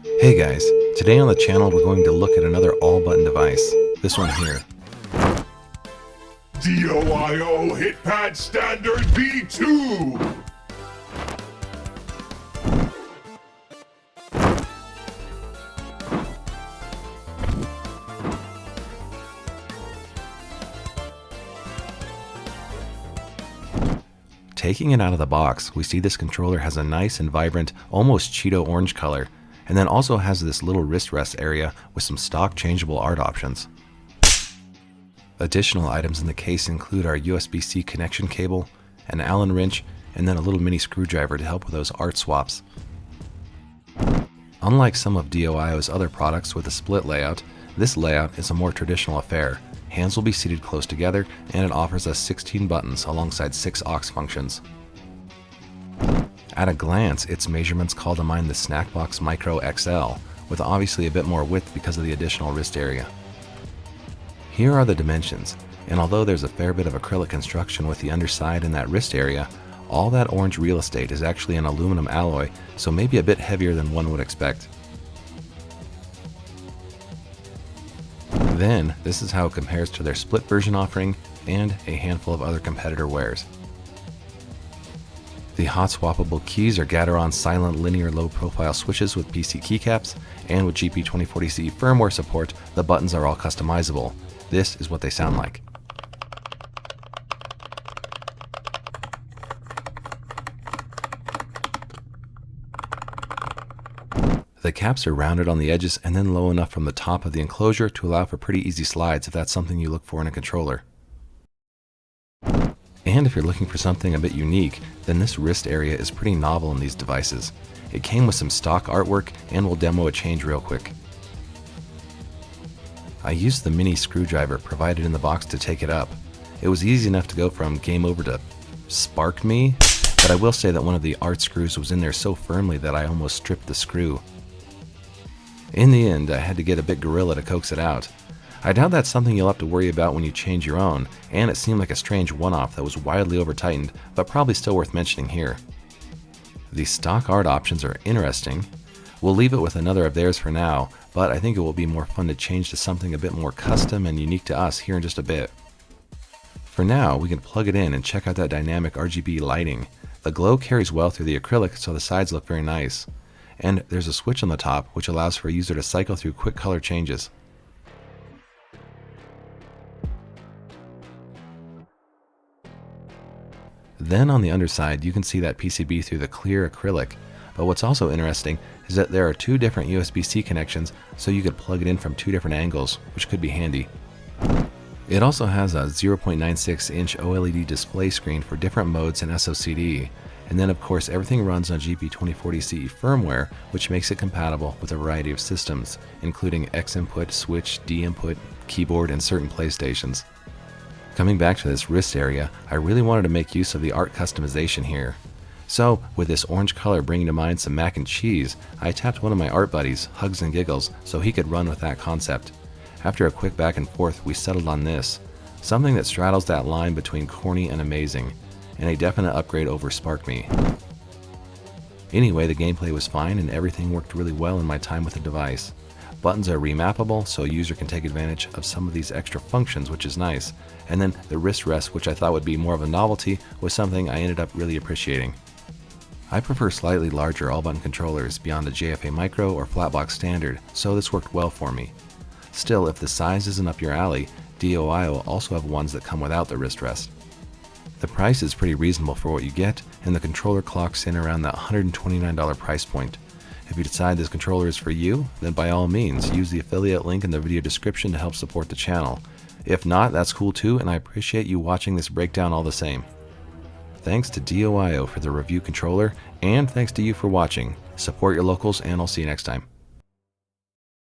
Hey guys, today on the channel we're going to look at another all-button device, this one here. DOIO Hit Pad Standard V2! Taking it out of the box, we see this controller has a nice and vibrant, almost Cheeto orange color, and then also has this little wrist rest area with some stock changeable art options. Additional items in the case include our USB-C connection cable, an Allen wrench, and then a little mini screwdriver to help with those art swaps. Unlike some of DOIO's other products with a split layout, this layout is a more traditional affair. Hands will be seated close together, and it offers us 16 buttons alongside 6 aux functions. At a glance, its measurements call to mind the Snackbox Micro XL, with obviously a bit more width because of the additional wrist area. Here are the dimensions, and although there's a fair bit of acrylic construction with the underside and that wrist area, all that orange real estate is actually an aluminum alloy, so maybe a bit heavier than one would expect. Then, this is how it compares to their split version offering and a handful of other competitor wares. The hot swappable keys are Gateron silent linear low profile switches with PC keycaps, and with GP2040CE firmware support, the buttons are all customizable. This is what they sound like. The caps are rounded on the edges and then low enough from the top of the enclosure to allow for pretty easy slides if that's something you look for in a controller. And if you're looking for something a bit unique, then this wrist area is pretty novel in these devices. It came with some stock artwork, and we'll demo a change real quick. I used the mini screwdriver provided in the box to take it up. It was easy enough to go from game over to spark me, but I will say that one of the art screws was in there so firmly that I almost stripped the screw. In the end, I had to get a bit gorilla to coax it out. I doubt that's something you'll have to worry about when you change your own, and it seemed like a strange one-off that was wildly over-tightened, but probably still worth mentioning here. The stock art options are interesting. We'll leave it with another of theirs for now, but I think it will be more fun to change to something a bit more custom and unique to us here in just a bit. For now, we can plug it in and check out that dynamic RGB lighting. The glow carries well through the acrylic, so the sides look very nice. And there's a switch on the top which allows for a user to cycle through quick color changes. Then on the underside you can see that PCB through the clear acrylic, but what's also interesting is that there are 2 different USB-C connections, so you could plug it in from 2 different angles, which could be handy. It also has a 0.96-inch OLED display screen for different modes in SOCD. And then of course everything runs on GP2040CE firmware, which makes it compatible with a variety of systems, including X input, switch, D input, keyboard, and certain PlayStations. Coming back to this wrist area, I really wanted to make use of the art customization here. So, with this orange color bringing to mind some mac and cheese, I tapped one of my art buddies, Hugs and Giggles, so he could run with that concept. After a quick back and forth, we settled on this, something that straddles that line between corny and amazing, and a definite upgrade over Spark Me. Anyway, the gameplay was fine and everything worked really well in my time with the device. Buttons are remappable, so a user can take advantage of some of these extra functions, which is nice. And then the wrist rest, which I thought would be more of a novelty, was something I ended up really appreciating. I prefer slightly larger all-button controllers beyond the JFA Micro or Flatbox Standard, so this worked well for me. Still, if the size isn't up your alley, DOIO will also have ones that come without the wrist rest. The price is pretty reasonable for what you get, and the controller clocks in around that $129 price point. If you decide this controller is for you, then by all means, use the affiliate link in the video description to help support the channel. If not, that's cool too, and I appreciate you watching this breakdown all the same. Thanks to DOIO for the review controller, and thanks to you for watching. Support your locals, and I'll see you next time.